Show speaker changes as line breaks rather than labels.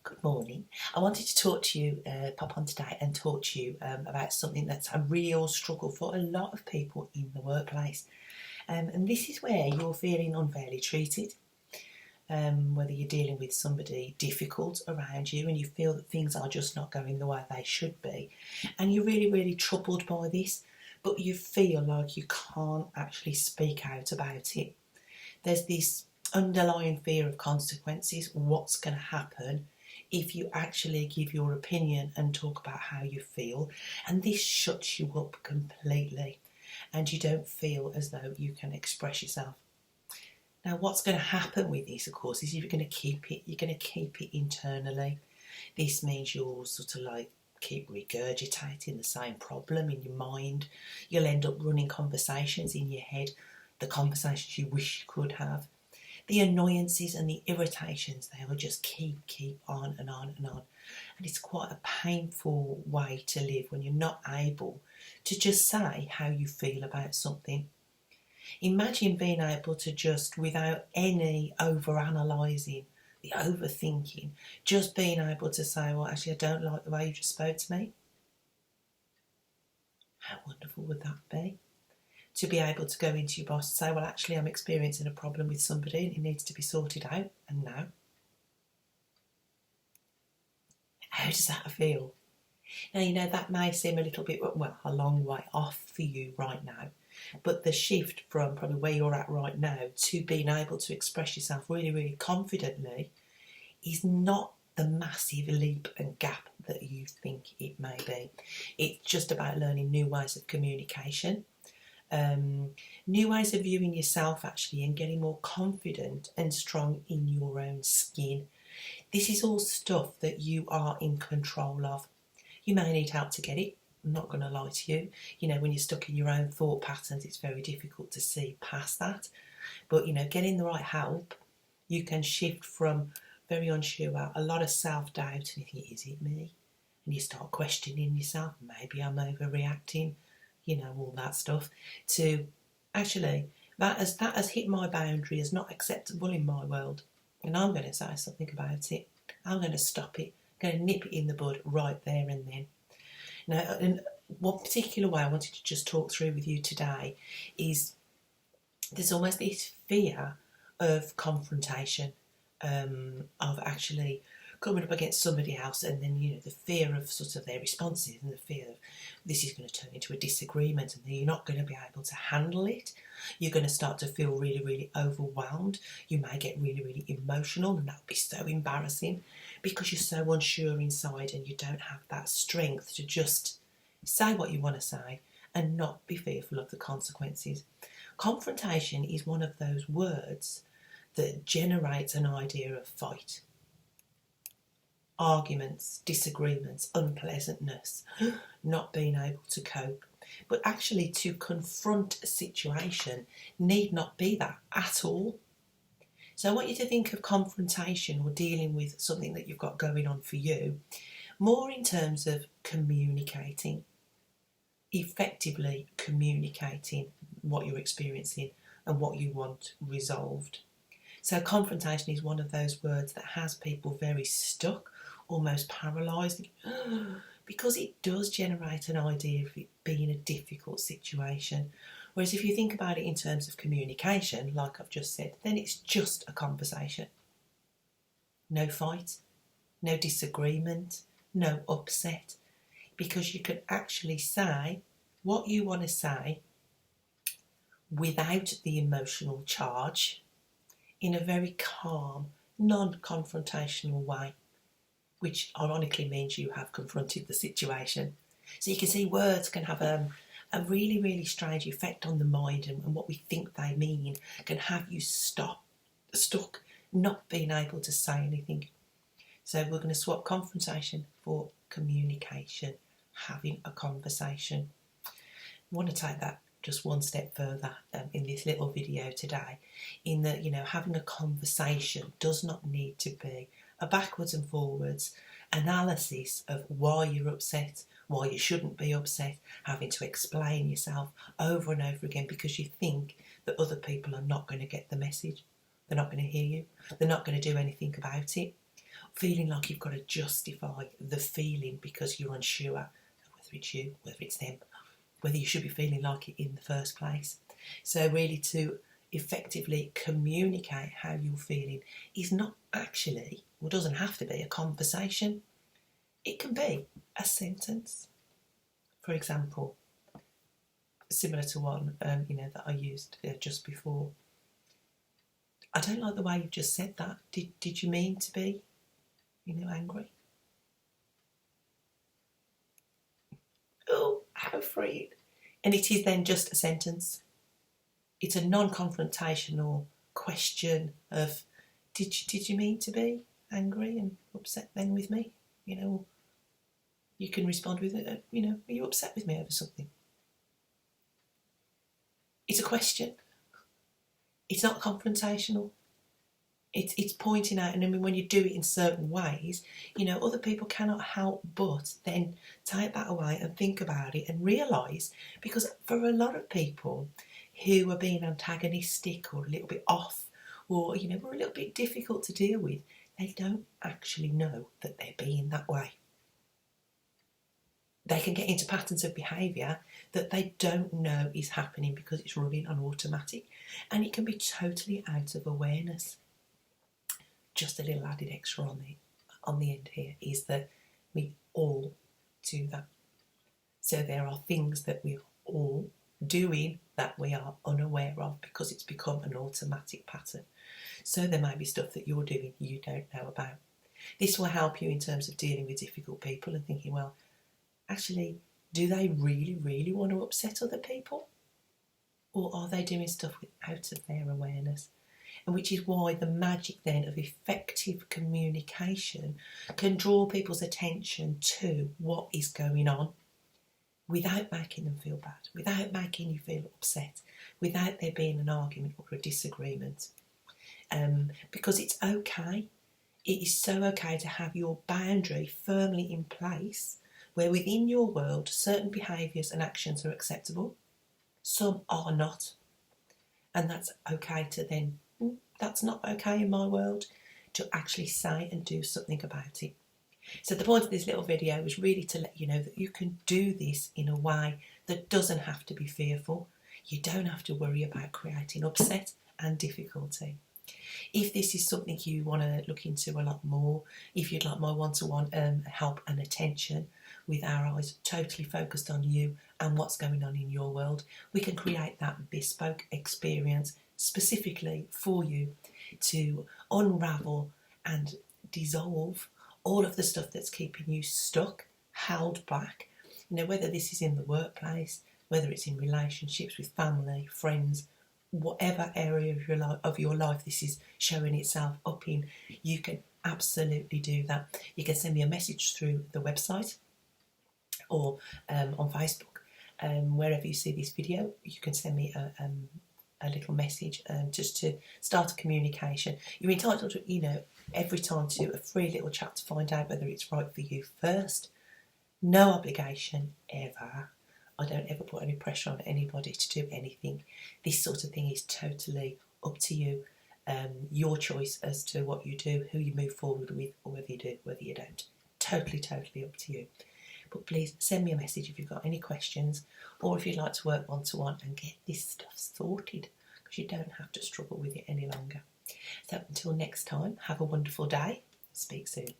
Good morning. I wanted to talk to you, pop on today and talk to you about something that's a real struggle for a lot of people in the workplace. And this is where you're feeling unfairly treated, whether you're dealing with somebody difficult around you and you feel that things are just not going the way they should be. And you're really, really troubled by this, but you feel like you can't actually speak out about it. There's this underlying fear of consequences, what's going to happen if you actually give your opinion and talk about how you feel, and this shuts you up completely and you don't feel as though you can express yourself. Now what's going to happen with this, of course, is you're going to keep it internally. This means you'll sort of like keep regurgitating the same problem in your mind. You'll end up running conversations in your head, the conversations you wish you could have. The annoyances and the irritations, they will just keep on and on and on. And it's quite a painful way to live when you're not able to just say how you feel about something. Imagine being able to just, without any over-analysing, the overthinking, just being able to say, well, actually, I don't like the way you just spoke to me. How wonderful would that be? To be able to go into your boss and say, well, actually, I'm experiencing a problem with somebody and it needs to be sorted out, and now. How does that feel? Now, you know, that may seem a little bit, well, a long way off for you right now, but the shift from probably where you're at right now to being able to express yourself really, really confidently is not the massive leap and gap that you think it may be. It's just about learning new ways of communication. New ways of viewing yourself actually, and getting more confident and strong in your own skin. This is all stuff that you are in control of. You may need help to get it, I'm not going to lie to you. You know, when you're stuck in your own thought patterns, it's very difficult to see past that. But, you know, getting the right help, you can shift from very unsure, a lot of self-doubt, and you think, is it me? And you start questioning yourself, maybe I'm overreacting, you know, all that stuff, to actually, that has hit my boundary as not acceptable in my world, and I'm going to say something about it. I'm going to stop it. I'm going to nip it in the bud right there and then. Now, in one particular way I wanted to just talk through with you today is there's almost this fear of confrontation, of actually coming up against somebody else, and then, you know, the fear of sort of their responses and the fear of this is going to turn into a disagreement and then you're not going to be able to handle it. You're going to start to feel really, really overwhelmed. You may get really, really emotional, and that would be so embarrassing because you're so unsure inside and you don't have that strength to just say what you want to say and not be fearful of the consequences. Confrontation is one of those words that generates an idea of fight. Arguments, disagreements, unpleasantness, not being able to cope. But actually, to confront a situation need not be that at all. So I want you to think of confrontation or dealing with something that you've got going on for you more in terms of communicating, effectively communicating what you're experiencing and what you want resolved. So confrontation is one of those words that has people very stuck, almost paralysed, because it does generate an idea of it being a difficult situation. Whereas if you think about it in terms of communication, like I've just said, then it's just a conversation. No fight, no disagreement, no upset, because you can actually say what you want to say without the emotional charge in a very calm, non-confrontational way, which ironically means you have confronted the situation. So you can see words can have a really, really strange effect on the mind, and what we think they mean can have you stuck, not being able to say anything. So we're going to swap confrontation for communication, having a conversation. I want to take that just one step further in this little video today, in that, you know, having a conversation does not need to be a backwards and forwards analysis of why you're upset, why you shouldn't be upset, having to explain yourself over and over again because you think that other people are not going to get the message. They're not going to hear you. They're not going to do anything about it. feeling like you've got to justify the feeling because you're unsure whether it's you, whether it's them, whether you should be feeling like it in the first place. So really to effectively communicate how you're feeling is not actually, or doesn't have to be, a conversation. It can be a sentence. For example, similar to one that I used just before. I don't like the way you just said that. Did you mean to be, angry? Oh, how freeing. And it is then just a sentence. It's a non-confrontational question of, did you mean to be angry and upset then with me? You can respond with, are you upset with me over something? It's a question. It's not confrontational. It's pointing out, and I mean, when you do it in certain ways, other people cannot help but then take that away and think about it and realise, because for a lot of people who are being antagonistic or a little bit off, or, were a little bit difficult to deal with, they don't actually know that they're being that way. They can get into patterns of behaviour that they don't know is happening because it's running on automatic, and it can be totally out of awareness. Just a little added extra on the end here is that we all do that. So there are things that we're all doing that we are unaware of because it's become an automatic pattern. So there may be stuff that you're doing you don't know about. This will help you in terms of dealing with difficult people and thinking, well, actually, do they really, really want to upset other people? Or are they doing stuff out of their awareness? And which is why the magic then of effective communication can draw people's attention to what is going on without making them feel bad, without making you feel upset, without there being an argument or a disagreement. Because it's okay. It is so okay to have your boundary firmly in place where within your world certain behaviours and actions are acceptable, some are not. And that's okay to then, that's not okay in my world, to actually say and do something about it. So the point of this little video was really to let you know that you can do this in a way that doesn't have to be fearful. You don't have to worry about creating upset and difficulty. If this is something you want to look into a lot more, if you'd like my one-to-one help and attention with our eyes totally focused on you and what's going on in your world, we can create that bespoke experience specifically for you to unravel and dissolve all of the stuff that's keeping you stuck, held back, whether this is in the workplace, whether it's in relationships with family, friends, whatever area of your life this is showing itself up in, you can absolutely do that. You can send me a message through the website or on Facebook, wherever you see this video. You can send me a little message just to start a communication. You're entitled to, every time to a free little chat to find out whether it's right for you first. No obligation ever. I don't ever put any pressure on anybody to do anything. This sort of thing is totally up to you. Your choice as to what you do, who you move forward with, or whether you do, whether you don't. Totally, totally up to you. But please send me a message if you've got any questions, or if you'd like to work one-to-one and get this stuff sorted, because you don't have to struggle with it any longer. So until next time, have a wonderful day. Speak soon.